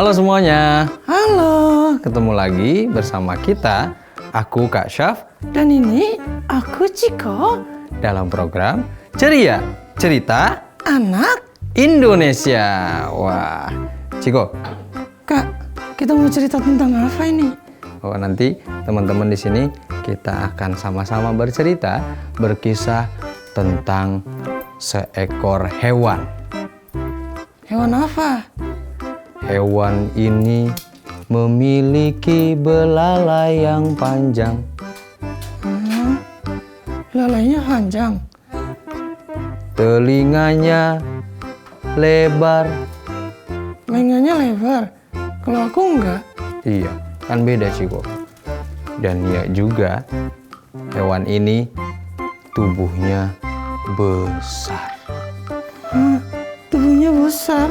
Halo semuanya. Halo, ketemu lagi bersama kita. Aku Kak Syaf. Dan ini aku Ciko. Dalam program Ceria Cerita Anak Indonesia. Wah, Ciko. Kak, kita mau cerita tentang apa ini? Oh, nanti teman-teman di sini kita akan sama-sama bercerita, berkisah tentang seekor hewan. Hewan apa? Hewan ini memiliki belalai yang panjang. Lalainya panjang. Telinganya lebar. Telinganya lebar. Kalau aku enggak. Iya, kan beda Ciko. Dan ya juga, hewan ini tubuhnya besar. Tubuhnya besar.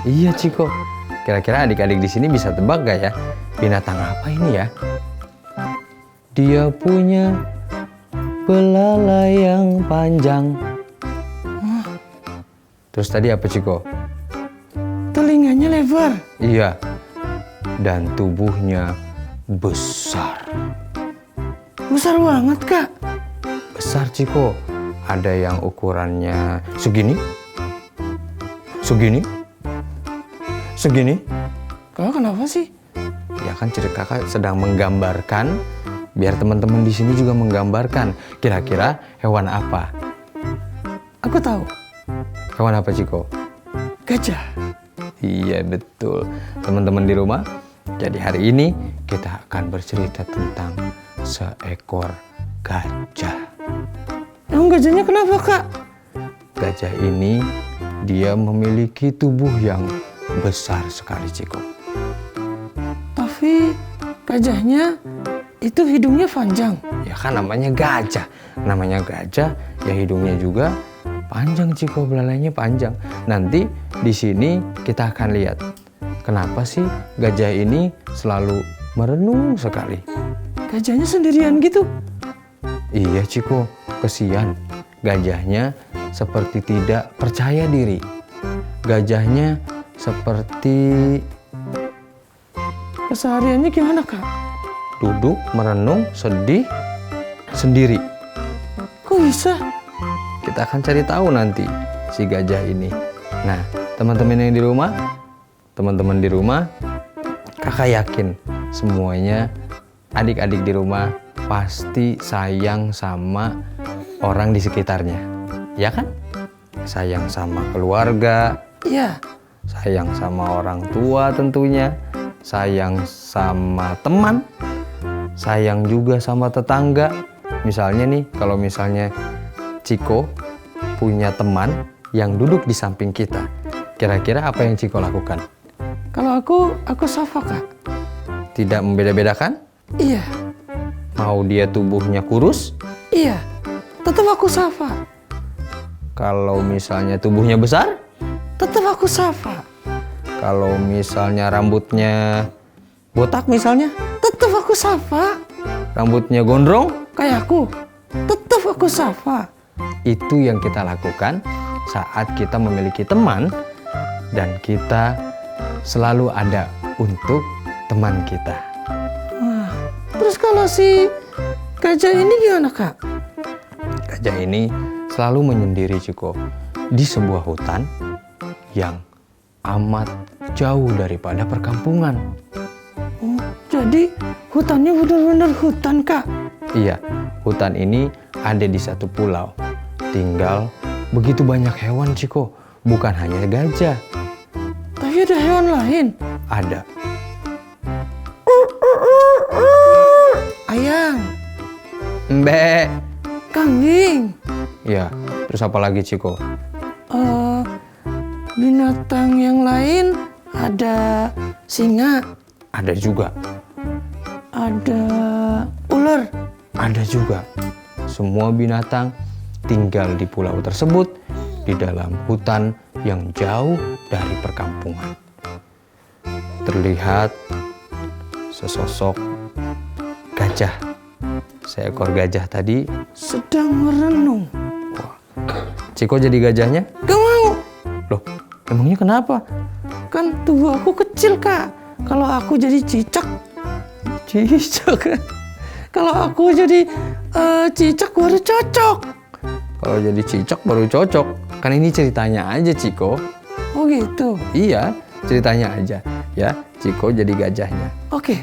Iya Ciko. Kira-kira adik-adik di sini bisa tebak gak ya? Binatang apa ini ya? Dia punya belalai yang panjang. Terus tadi apa Ciko? Telinganya lebar. Iya. Dan tubuhnya besar. Besar banget, Kak. Besar Ciko. Ada yang ukurannya segini. Segini. Segini. Kau kenapa sih? Ya kan kakak sedang menggambarkan, biar teman-teman di sini juga menggambarkan. Kira-kira hewan apa? Aku tahu. Hewan apa Ciko? Gajah. Iya betul. Teman-teman di rumah, jadi hari ini kita akan bercerita tentang seekor gajah. Emang gajahnya kenapa, Kak? Gajah ini dia memiliki tubuh yang besar sekali Ciko. Tapi gajahnya itu hidungnya panjang. Ya kan namanya gajah. Namanya gajah, ya hidungnya juga panjang Ciko, belalainya panjang. Nanti di sini kita akan lihat kenapa sih gajah ini selalu merenung sekali. Gajahnya sendirian gitu. Iya Ciko, kesian. Gajahnya seperti tidak percaya diri. Gajahnya seperti Kesehariannya gimana, Kak? duduk, merenung, sedih, sendiri. Kok bisa? Kita akan cari tahu nanti si gajah ini. Nah, teman-teman yang di rumah, kakak yakin semuanya adik-adik di rumah pasti sayang sama orang di sekitarnya. Ya kan? Sayang sama keluarga, Iya. sayang sama orang tua tentunya, sayang sama teman, sayang juga sama tetangga. Misalnya nih, kalau misalnya Ciko punya teman yang duduk di samping kita, kira-kira apa yang Ciko lakukan? Kalau aku sapa, Kak. Tidak membeda-bedakan? Iya. Mau dia tubuhnya kurus? Iya. Tetap aku sapa. Kalau misalnya tubuhnya besar? Tetap aku sapa. Kalau misalnya rambutnya botak misalnya? Tetap aku sapa. Rambutnya gondrong? Kayak aku. Tetap aku sapa. Itu yang kita lakukan saat kita memiliki teman dan kita selalu ada untuk teman kita. Wah. Terus kalau si gajah ini gimana, Kak? Gajah ini selalu menyendiri Ciko di sebuah hutan yang amat jauh daripada perkampungan. Oh, jadi hutannya benar-benar hutan, Kak. Iya, hutan ini ada di satu pulau. Tinggal begitu banyak hewan Ciko, bukan hanya gajah. Tapi ada hewan lain. Ada Ayam, mbek. kambing, Ya, terus apa lagi Ciko? binatang yang lain ada singa, Ada juga. ada ular. Ada juga. Semua binatang tinggal di pulau tersebut di dalam hutan yang jauh dari perkampungan. Terlihat sesosok gajah. Seekor gajah tadi. Sedang merenung. Ciko jadi gajahnya? Gak mau. Loh, emangnya kenapa? Kan tubuh aku kecil, Kak. Kalau aku jadi cicak. Cicak. Kalau aku jadi cicak baru cocok. Kalau jadi cicak baru cocok. Kan ini ceritanya aja, Ciko. Oh gitu. Iya, ceritanya aja. Ya, Ciko jadi gajahnya. Oke.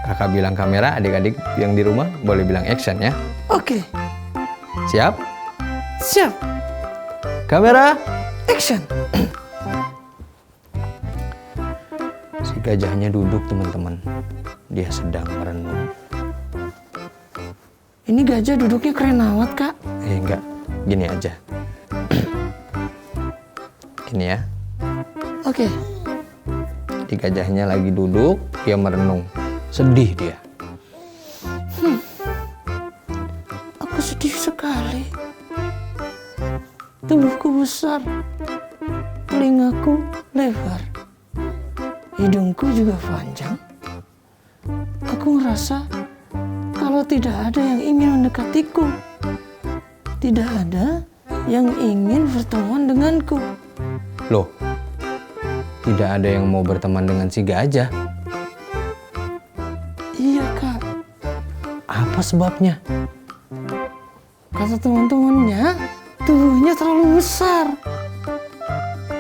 Kakak bilang kamera, adik-adik yang di rumah boleh bilang action ya. Oke. Siap? Siap. Kamera. Action. Si gajahnya duduk, teman-teman. Dia sedang merenung. Ini gajah duduknya keren amat, Kak. Enggak, gini aja. Gini ya. Oke. Di gajahnya lagi duduk, dia merenung. Sedih dia. Aku sedih sekali. Tubuhku besar. Telingaku lebar. Hidungku juga panjang. Aku merasa kalau tidak ada yang ingin mendekatiku. Tidak ada yang ingin berteman denganku. Loh, tidak ada yang mau berteman dengan si gajah. Iya, Kak. Apa sebabnya? Kata teman-temannya, tubuhnya terlalu besar.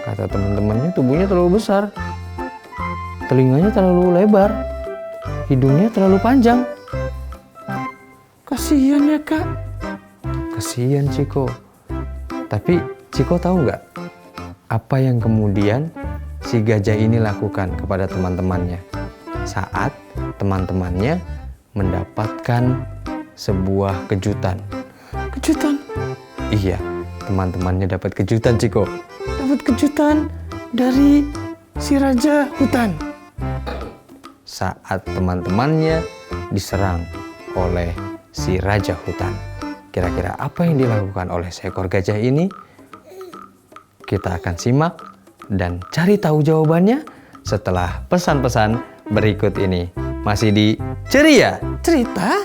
Kata teman-temannya tubuhnya terlalu besar. Telinganya terlalu lebar. Hidungnya terlalu panjang. Kasihan ya, Kak. Kasihan Ciko. Tapi Ciko tahu nggak apa yang kemudian si gajah ini lakukan kepada teman-temannya saat teman-temannya mendapatkan sebuah kejutan. Kejutan. Iya, teman-temannya dapat kejutan, Ciko. Dapat kejutan dari si raja hutan. Saat teman-temannya diserang oleh si raja hutan. Kira-kira apa yang dilakukan oleh seekor gajah ini? Kita akan simak dan cari tahu jawabannya setelah pesan-pesan berikut ini. Masih di Ceria Cerita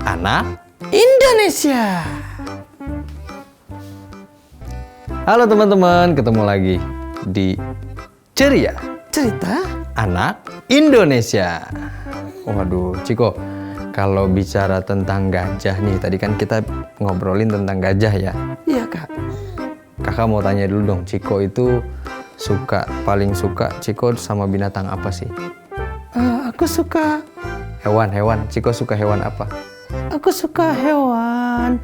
Anak Indonesia. Halo teman-teman, ketemu lagi di Ceria Cerita Anak Indonesia. Waduh, Ciko, kalau bicara tentang gajah nih, tadi kan kita ngobrolin tentang gajah ya. Iya, Kak. Kakak mau tanya dulu dong, Ciko itu paling suka Ciko sama binatang apa sih? Aku suka Hewan. Ciko suka hewan apa? Aku suka hewan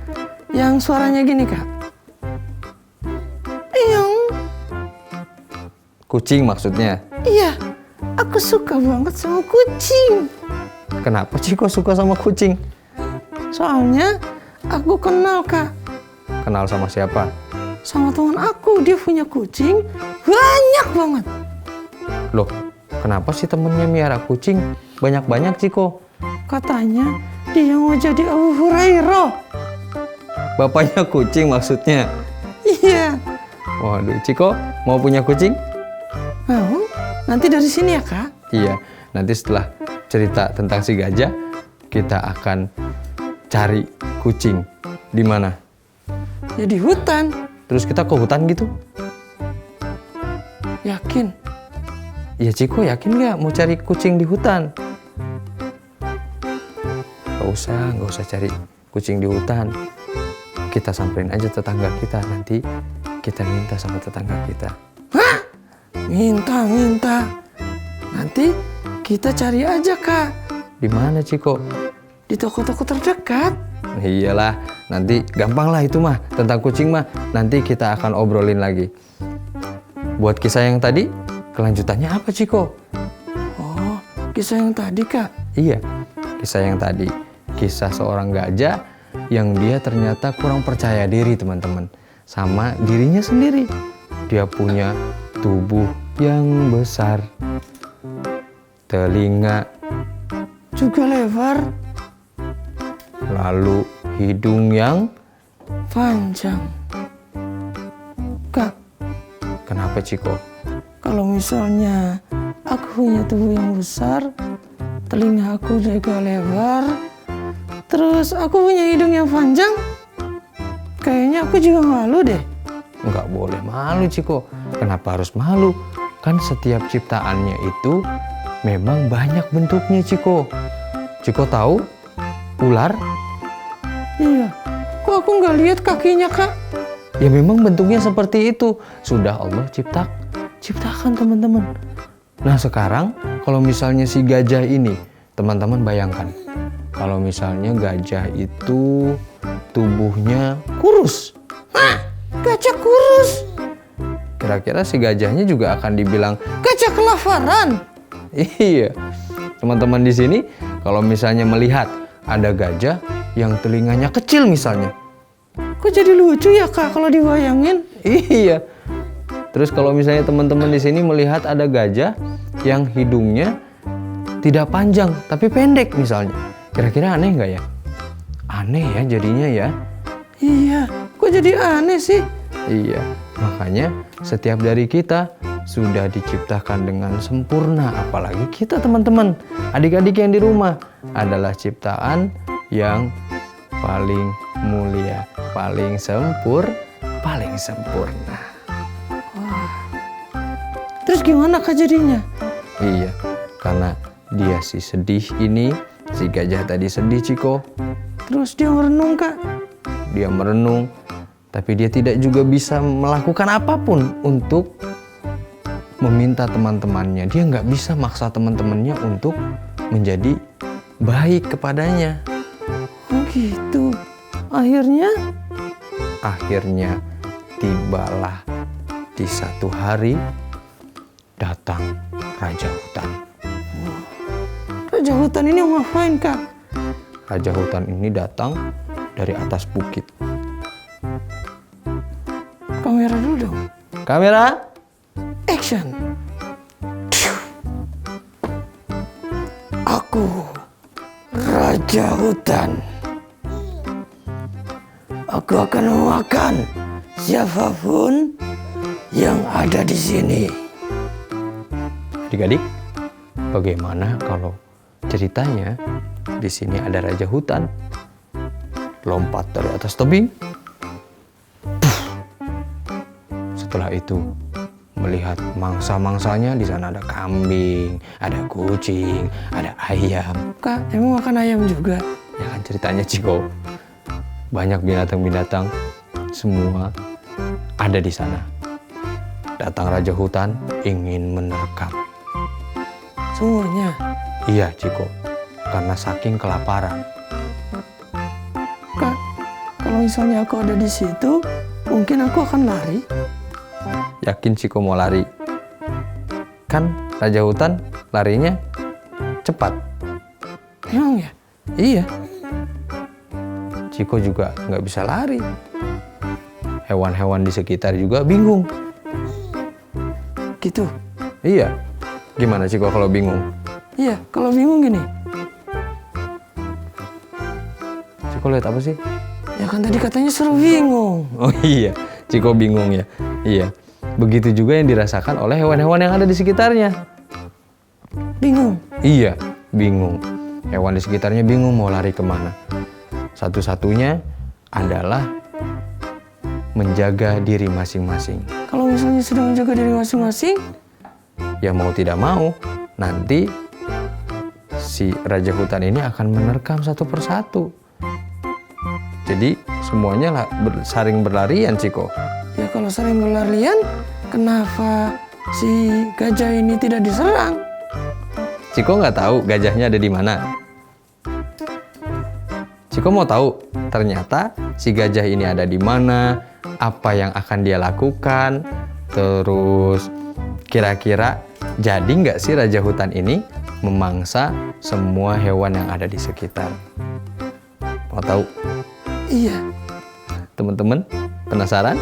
yang suaranya gini, Kak. Iyong. Kucing maksudnya. Iya, aku suka banget sama kucing. Kenapa Ciko suka sama kucing? Soalnya aku kenal, Kak, Kenal sama siapa? sama teman aku. Dia punya kucing banyak banget. Loh, kenapa sih temennya miara kucing banyak-banyak, Ciko? Katanya dia mau jadi Abu Hurairah. Bapaknya kucing maksudnya. Iya. Waduh, Ciko mau punya kucing? Mau? Nanti dari sini ya, Kak? Iya, nanti setelah cerita tentang si gajah, kita akan cari kucing. Di mana? Ya di hutan. Terus kita ke hutan gitu? Yakin? Ya Ciko yakin nggak mau cari kucing di hutan? Nggak usah cari kucing di hutan. Kita samperin aja tetangga kita, nanti kita minta sama tetangga kita. Hah? Minta. Nanti kita cari aja, Kak. Di mana Ciko? Di toko-toko terdekat. Iyalah, nanti gampang lah itu mah, tentang kucing mah nanti kita akan obrolin lagi. Buat kisah yang tadi, kelanjutannya apa Ciko? Oh, kisah yang tadi, Kak. Iya, kisah yang tadi. Kisah seorang gajah yang dia ternyata kurang percaya diri, teman-teman. Sama dirinya sendiri. Dia punya tubuh yang besar. Telinga. Juga lebar. Lalu hidung yang... Panjang. Kak, Kenapa Ciko? kalau misalnya aku punya tubuh yang besar, telinga aku juga lebar, terus aku punya hidung yang panjang, kayaknya aku juga malu deh. Nggak boleh malu, Ciko. Kenapa harus malu? Kan setiap ciptaannya itu memang banyak bentuknya, Ciko. Ciko tahu ular? Iya. Kok aku nggak lihat kakinya, Kak? Ya memang bentuknya seperti itu. Sudah Allah ciptakan, teman-teman. Nah sekarang kalau misalnya si gajah ini, teman-teman bayangkan. Kalau misalnya gajah itu tubuhnya kurus. Gajah kurus. Kira-kira si gajahnya juga akan dibilang, Gajah kelaparan. iya. Teman-teman di sini kalau misalnya melihat ada gajah yang telinganya kecil misalnya. Kok jadi lucu ya, Kak, kalau dibayangin? Iya. Terus kalau misalnya teman-teman di sini melihat ada gajah yang hidungnya tidak panjang tapi pendek misalnya. Kira-kira aneh nggak ya? Aneh ya jadinya ya. Iya. Kok jadi aneh sih? Iya. Makanya setiap dari kita sudah diciptakan dengan sempurna. Apalagi kita teman-teman. Adik-adik yang di rumah adalah ciptaan yang paling mulia, paling sempurna. Terus gimana, Kak, jadinya? Iya, karena dia si sedih ini, si gajah tadi sedih, Ciko. Terus dia merenung, Kak. Dia merenung, tapi dia tidak juga bisa melakukan apapun untuk meminta teman-temannya. Dia nggak bisa maksa teman-temannya untuk menjadi baik kepadanya. Oh gitu. Akhirnya Tibalah di satu hari datang Raja Hutan. Raja Hutan ini mau ngapain, Kak? Raja Hutan ini datang dari atas bukit. Kamera dulu dong. Kamera, Action. Aku Raja Hutan. Aku akan memakan siapapun yang ada di sini. adik-adik, bagaimana kalau ceritanya di sini ada Raja Hutan lompat dari atas tebing. Setelah itu melihat mangsa-mangsanya, di sana ada kambing, ada kucing, ada ayam. Kak, emang makan ayam juga? Ya kan ceritanya Ciko. Banyak binatang-binatang semua ada di sana. Datang Raja Hutan ingin menerkam. Semuanya? Iya Ciko, karena saking kelaparan. Kak, kalau misalnya aku ada di situ, mungkin aku akan lari. Yakin Ciko mau lari? Kan Raja Hutan larinya cepat. Emang ya? Iya. Ciko juga nggak bisa lari. Hewan-hewan di sekitar juga bingung. Gitu? Iya. Gimana Ciko kalau bingung? Iya, kalau bingung gini. Ciko lihat apa sih? Ya kan tadi katanya seru bingung. Oh iya, Ciko bingung ya. Iya. Begitu juga yang dirasakan oleh hewan-hewan yang ada di sekitarnya. Bingung? Iya, bingung. Hewan di sekitarnya bingung mau lari kemana. Satu-satunya adalah menjaga diri masing-masing. Kalau misalnya sudah menjaga diri masing-masing, Ya mau tidak mau, nanti si Raja Hutan ini akan menerkam satu persatu. Jadi semuanya saling berlarian, Ciko. ya kalau sering berlarian, kenapa si gajah ini tidak diserang? Ciko nggak tahu gajahnya ada di mana. Ciko mau tahu ternyata si gajah ini ada di mana, apa yang akan dia lakukan, terus kira-kira jadi nggak sih Raja Hutan ini memangsa semua hewan yang ada di sekitar. Mau tahu? Iya. Teman-teman penasaran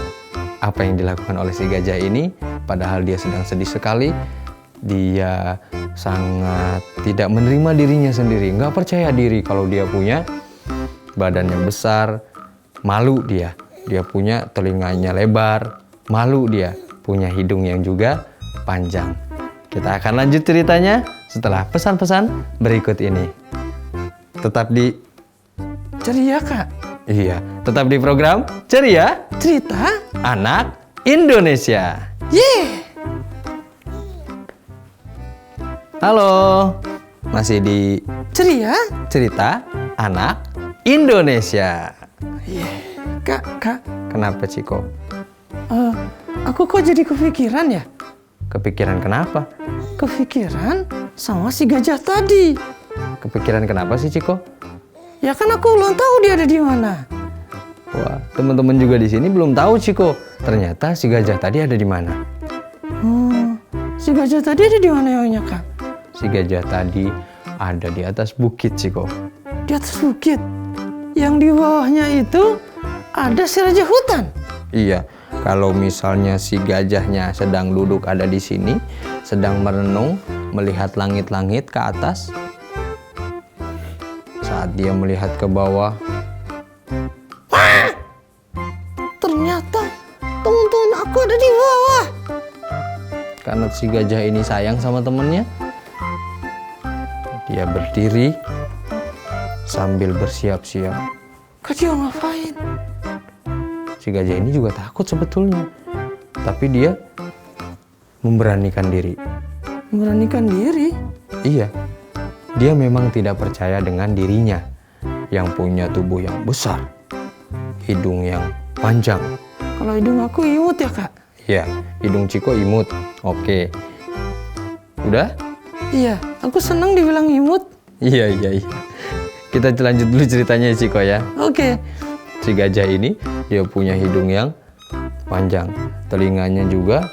apa yang dilakukan oleh si gajah ini? Padahal dia sedang sedih sekali. Dia sangat tidak menerima dirinya sendiri, nggak percaya diri kalau dia punya badannya besar, malu dia punya telinganya lebar, malu dia punya hidung yang juga panjang. Kita akan lanjut ceritanya setelah pesan-pesan berikut ini. Tetap di Ceria, Kak. Iya, tetap di program Ceria Cerita Anak Indonesia. Yeay! Halo, masih di Ceria? cerita anak Indonesia. Kak, Kenapa Ciko? aku kok jadi kepikiran ya? Kepikiran kenapa? Kepikiran sama si gajah tadi. Kepikiran kenapa sih Ciko? Ya kan aku belum tahu dia ada di mana. Wah, teman-teman juga di sini belum tahu Ciko. Ternyata si gajah tadi ada di mana? Si gajah tadi ada di mana yonya kak? Si gajah tadi ada di atas bukit Ciko. Di atas bukit. Yang di bawahnya itu ada si raja hutan. Iya, kalau misalnya si gajahnya sedang duduk ada di sini, sedang merenung, melihat langit-langit ke atas. Saat dia melihat ke bawah, Ternyata teman-teman aku ada di bawah. karena si gajah ini sayang sama temennya, dia berdiri sambil bersiap-siap. Kak dia ngapain? Si gajah ini juga takut sebetulnya, tapi dia memberanikan diri. Memberanikan diri. Iya, dia memang tidak percaya dengan dirinya yang punya tubuh yang besar, hidung yang panjang. Kalau hidung aku imut ya kak? Iya, hidung Ciko imut. Oke, udah? Iya, aku senang dibilang imut. Iya. Kita lanjut dulu ceritanya Ciko ya. Oke. Si gajah ini dia punya hidung yang panjang, telinganya juga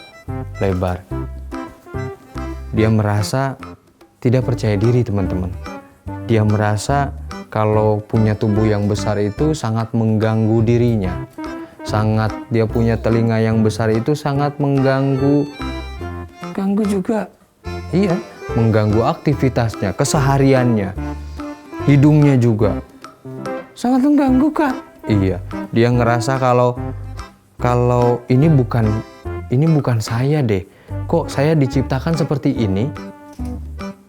lebar. Dia merasa tidak percaya diri teman-teman. Dia merasa kalau punya tubuh yang besar itu sangat mengganggu dirinya. Dia punya telinga yang besar itu sangat mengganggu. Ganggu juga. Iya, mengganggu aktivitasnya, kesehariannya. Hidungnya juga. Sangat mengganggu kak. Iya, dia ngerasa kalau ini bukan saya deh. Kok saya diciptakan seperti ini?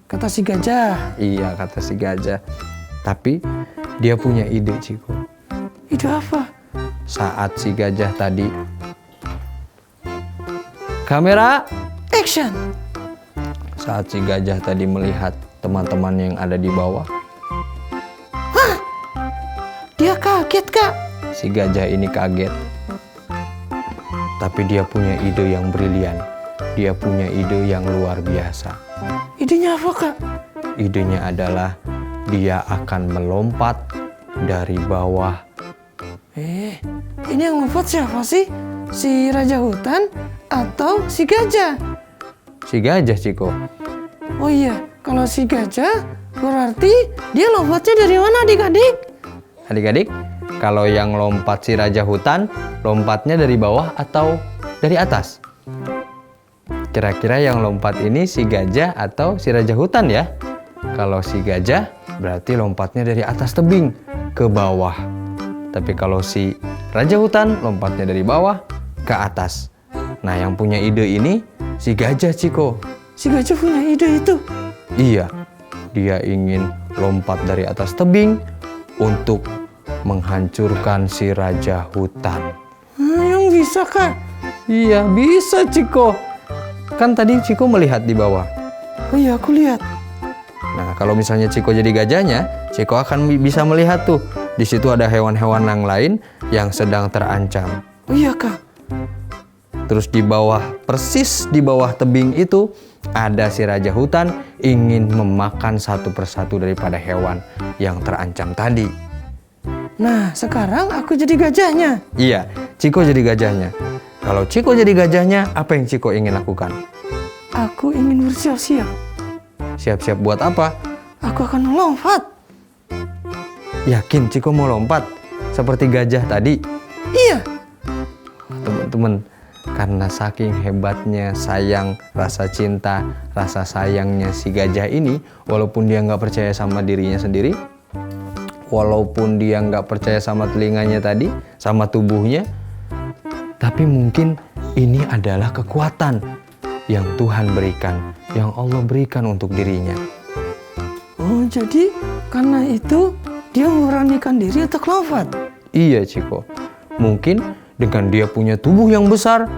Kata si gajah. Iya, kata si gajah. Tapi dia punya ide, Ciko. Itu apa? Saat si gajah tadi, kamera, Action. saat si gajah tadi melihat teman-teman yang ada di bawah, Dia kaget kak. si gajah ini kaget. Tapi dia punya ide yang brilian. Dia punya ide yang luar biasa. Idenya apa kak? Idenya adalah dia akan melompat dari bawah. Ini yang lompat siapa sih? Si raja hutan atau si gajah? Si gajah, Ciko. Oh iya, kalau si gajah berarti dia lompatnya dari mana adik-adik? Adik-adik, kalau yang lompat si raja hutan, lompatnya dari bawah atau dari atas? Kira-kira yang lompat ini si gajah atau si raja hutan ya? Kalau si gajah, berarti lompatnya dari atas tebing ke bawah. Tapi kalau si raja hutan, lompatnya dari bawah ke atas. Nah, yang punya ide ini si gajah, Ciko. Si gajah punya ide itu. Iya, dia ingin lompat dari atas tebing untuk menghancurkan si raja hutan. Yang bisa kak? Iya, bisa Ciko. Kan tadi Ciko melihat di bawah. Oh iya, aku lihat. Nah, kalau misalnya Ciko jadi gajahnya, Ciko akan bisa melihat tuh. Di situ ada hewan-hewan yang lain yang sedang terancam. Oh iya kak. Terus di bawah, persis di bawah tebing itu, ada si raja hutan ingin memakan satu persatu daripada hewan yang terancam tadi. Nah, sekarang aku jadi gajahnya. Iya, Ciko jadi gajahnya. Kalau Ciko jadi gajahnya, apa yang Ciko ingin lakukan? Aku ingin bersiap-siap. Siap-siap buat apa? Aku akan melompat. Yakin Ciko mau lompat? Seperti gajah tadi? Iya. Teman-teman, karena saking hebatnya rasa cinta, rasa sayangnya si gajah ini, walaupun dia nggak percaya sama dirinya sendiri, walaupun dia nggak percaya sama telinganya tadi, sama tubuhnya, tapi mungkin ini adalah kekuatan yang Tuhan berikan, yang Allah berikan untuk dirinya. Oh, jadi karena itu dia memberanikan diri untuk lompat. Iya, Ciko. Mungkin dengan dia punya tubuh yang besar,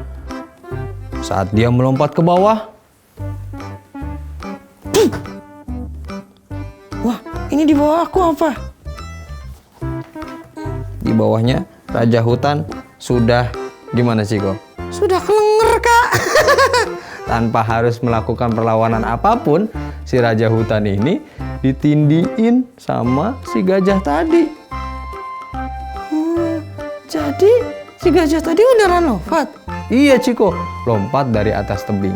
Saat dia melompat ke bawah, Wah, ini di bawah aku apa? di bawahnya raja hutan sudah gimana Ciko? Sudah kelenger, Kak. Tanpa harus melakukan perlawanan apapun, si raja hutan ini ditindiin sama si gajah tadi. Jadi si gajah tadi beneran lompat? Iya Ciko, lompat dari atas tebing.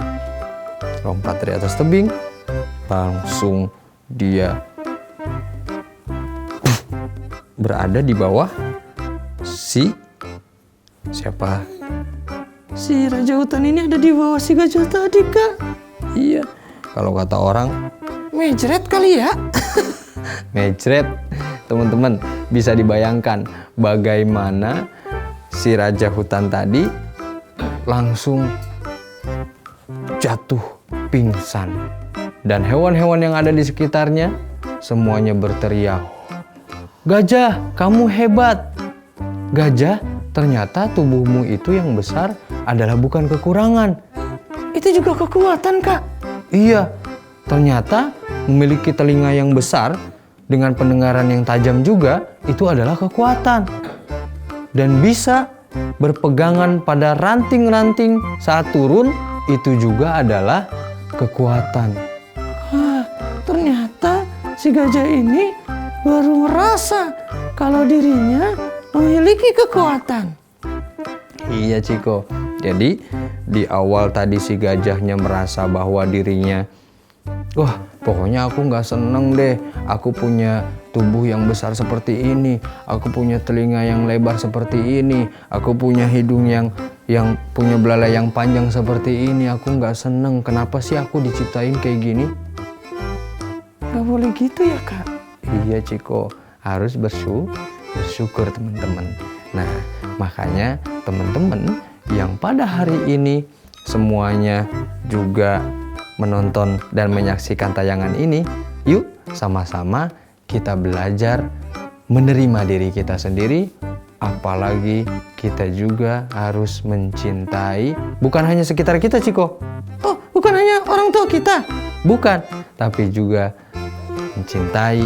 Lompat dari atas tebing, langsung dia berada di bawah siapa? Si raja hutan ini ada di bawah si gajah tadi, Kak. Iya, kalau kata orang Mejret kali ya? mejret. Teman-teman bisa dibayangkan bagaimana si raja hutan tadi langsung jatuh pingsan. Dan hewan-hewan yang ada di sekitarnya semuanya berteriak, "Gajah, kamu hebat!" Gajah, ternyata tubuhmu itu yang besar adalah bukan kekurangan. Itu juga kekuatan, Kak. Iya, ternyata memiliki telinga yang besar dengan pendengaran yang tajam juga itu adalah kekuatan. Dan bisa berpegangan pada ranting-ranting saat turun itu juga adalah kekuatan. Wah, ternyata si gajah ini baru merasa kalau dirinya memiliki kekuatan. Iya Ciko, jadi di awal tadi si gajahnya merasa bahwa dirinya, wah pokoknya aku nggak seneng deh, aku punya tubuh yang besar seperti ini, aku punya telinga yang lebar seperti ini, aku punya hidung yang punya belalai yang panjang seperti ini, aku nggak seneng, kenapa sih aku diciptain kayak gini? Gak boleh gitu ya, Kak? Iya Ciko, harus bersyukur teman-teman. Nah, makanya teman-teman yang pada hari ini semuanya juga menonton dan menyaksikan tayangan ini, yuk sama-sama kita belajar menerima diri kita sendiri, apalagi kita juga harus mencintai bukan hanya sekitar kita Ciko. Oh, bukan hanya orang tua kita? Bukan, tapi juga mencintai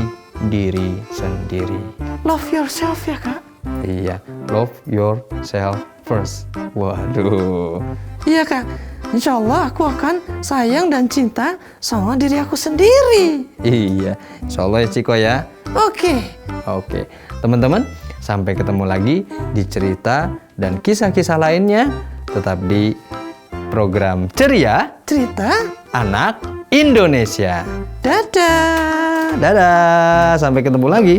diri sendiri. Love yourself ya, Kak? Iya, love yourself first. Waduh. Iya, Kak. Insya Allah aku akan sayang dan cinta sama diri aku sendiri. Iya, insya Allah ya Ciko ya. Oke. Oke, teman-teman, sampai ketemu lagi di cerita dan kisah-kisah lainnya. Tetap di program Ceria Cerita Anak Indonesia. dadah. Dadah, sampai ketemu lagi.